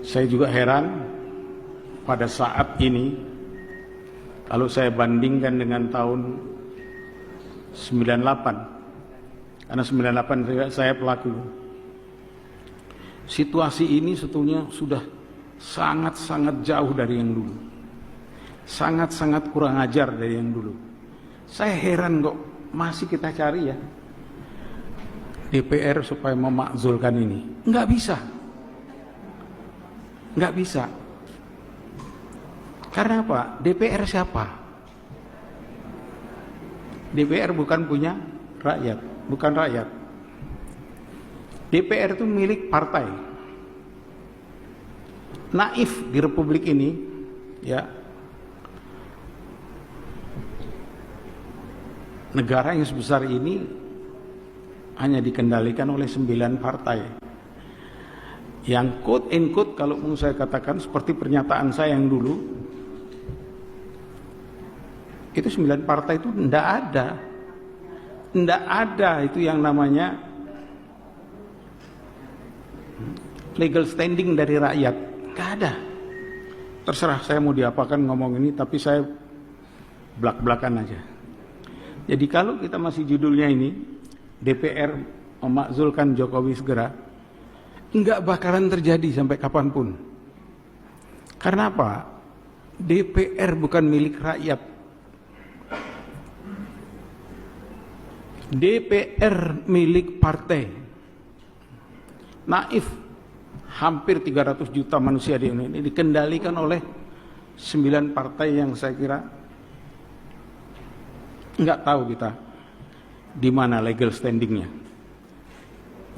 Saya juga heran pada saat ini, kalau saya bandingkan dengan tahun 98, karena 98 saya pelaku. Situasi ini sebetulnya sudah sangat-sangat jauh dari yang dulu. Sangat-sangat kurang ajar dari yang dulu. Saya heran kok masih kita cari ya DPR supaya memakzulkan ini. Nggak bisa. Nggak bisa. Karena apa? DPR siapa? DPR bukan punya rakyat, bukan rakyat. DPR itu milik partai. Naif di Republik ini, ya. Negara yang sebesar ini hanya dikendalikan oleh 9 partai. Yang quote and quote kalau mau saya katakan seperti pernyataan saya yang dulu, itu 9 partai itu tidak ada. Tidak ada itu yang namanya legal standing dari rakyat. Tidak ada. Terserah saya mau diapakan ngomong ini, tapi saya belak-belakan aja. Jadi kalau kita masih judulnya ini, DPR memakzulkan Jokowi segera, enggak bakalan terjadi sampai kapanpun. Karena apa? DPR bukan milik rakyat. DPR milik partai. Naif, hampir 300 juta manusia di Indonesia ini dikendalikan oleh 9 partai yang saya kira enggak tahu kita di mana legal standingnya.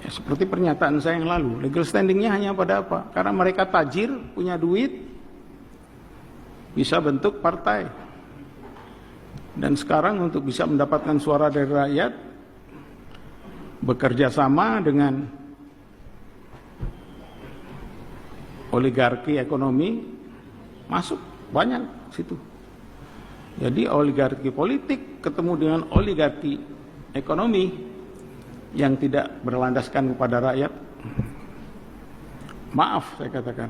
Ya, seperti pernyataan saya yang lalu, legal standingnya hanya pada apa? Karena mereka tajir, punya duit, bisa bentuk partai. Dan sekarang untuk bisa mendapatkan suara dari rakyat, bekerja sama dengan oligarki ekonomi, masuk banyak situ. Jadi oligarki politik ketemu dengan oligarki ekonomi yang tidak berlandaskan kepada rakyat, maaf saya katakan,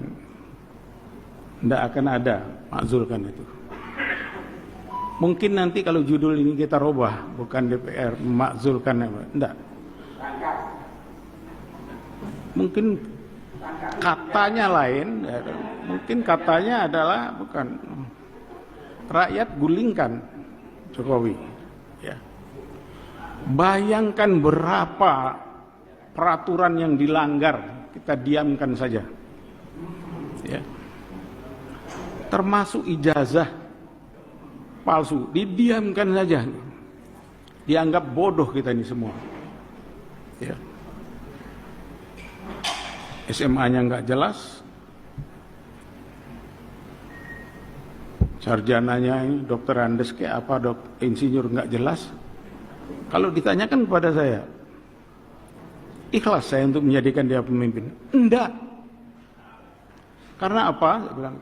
tidak akan ada makzulkan itu. Mungkin nanti kalau judul ini kita robah, bukan DPR memakzulkan, tidak. Mungkin katanya lain, ya, mungkin katanya adalah bukan rakyat gulingkan Jokowi. Ya. Bayangkan berapa peraturan yang dilanggar, kita diamkan saja. Ya. Termasuk ijazah palsu, didiamkan saja. Dianggap bodoh kita ini semua. Ya. SMA-nya nggak jelas, sarjananya ini dokter Andes kayak apa, insinyur nggak jelas. Kalau ditanyakan kepada saya, ikhlas saya untuk menjadikan dia pemimpin? Enggak. Karena apa? Saya bilang,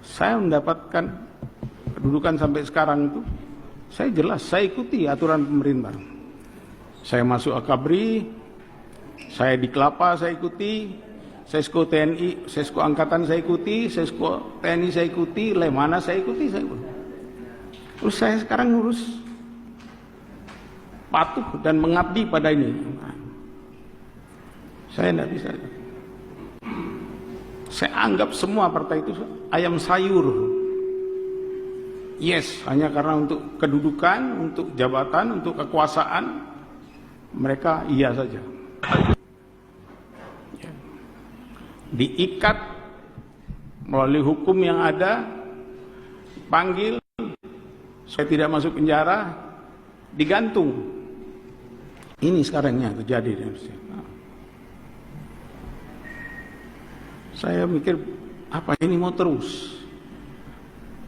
saya mendapatkan kedudukan sampai sekarang itu, saya jelas, saya ikuti aturan pemerintah. Saya masuk Akabri, saya di Kelapa saya ikuti, Sesko TNI, Sesko Angkatan saya ikuti, Sesko TNI saya ikuti, Lemana saya ikuti, saya ikuti. Terus saya sekarang ngurus patuh dan mengabdi pada ini. Saya tidak bisa. Saya anggap semua partai itu ayam sayur. Yes, hanya karena untuk kedudukan, untuk jabatan, untuk kekuasaan, mereka iya saja. Diikat melalui hukum yang ada, panggil, supaya tidak masuk penjara, digantung. Ini sekarangnya terjadi di Indonesia. Saya mikir, apa ini mau terus?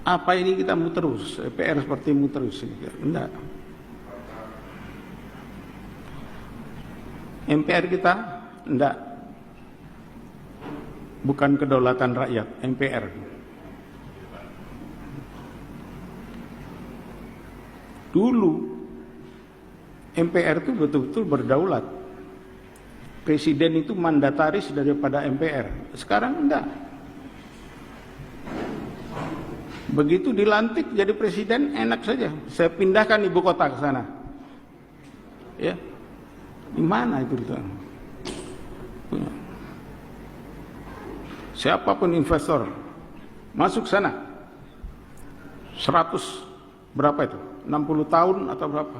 Apa ini kita mau terus? DPR seperti mau terus? Enggak. MPR kita enggak. Bukan kedaulatan rakyat, MPR. Dulu MPR itu betul-betul berdaulat. presiden itu mandataris daripada MPR. Sekarang enggak. Begitu dilantik jadi presiden enak saja. Saya pindahkan ibu kota ke sana. Ya. Di mana itu? Siapapun investor masuk sana 100 berapa itu? 60 tahun atau berapa?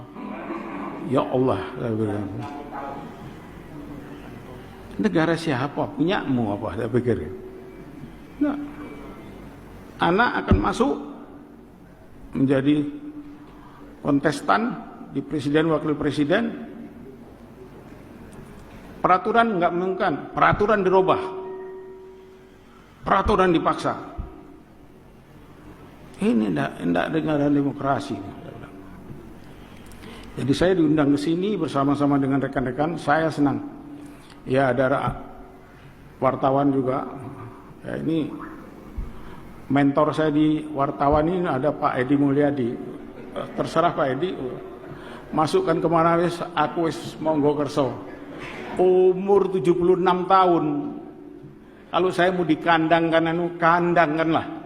Ya Allah, saya bilang. Negara siapa? Punyamu apa? Saya pikir. Nah, anak akan masuk menjadi kontestan di presiden wakil presiden. Peraturan nggak mungkin, peraturan dirubah, peraturan dipaksa. Ini enggak negara demokrasi. Jadi saya diundang ke sini bersama-sama dengan rekan-rekan, saya senang. Ya ada wartawan juga. Ya, ini mentor saya di wartawan ini ada Pak Edi Mulyadi. Terserah Pak Edi, masukkan kemana wis, aku wis monggo kerso. Umur 76 tahun. Kalau saya mau dikandangkan, kandangkanlah.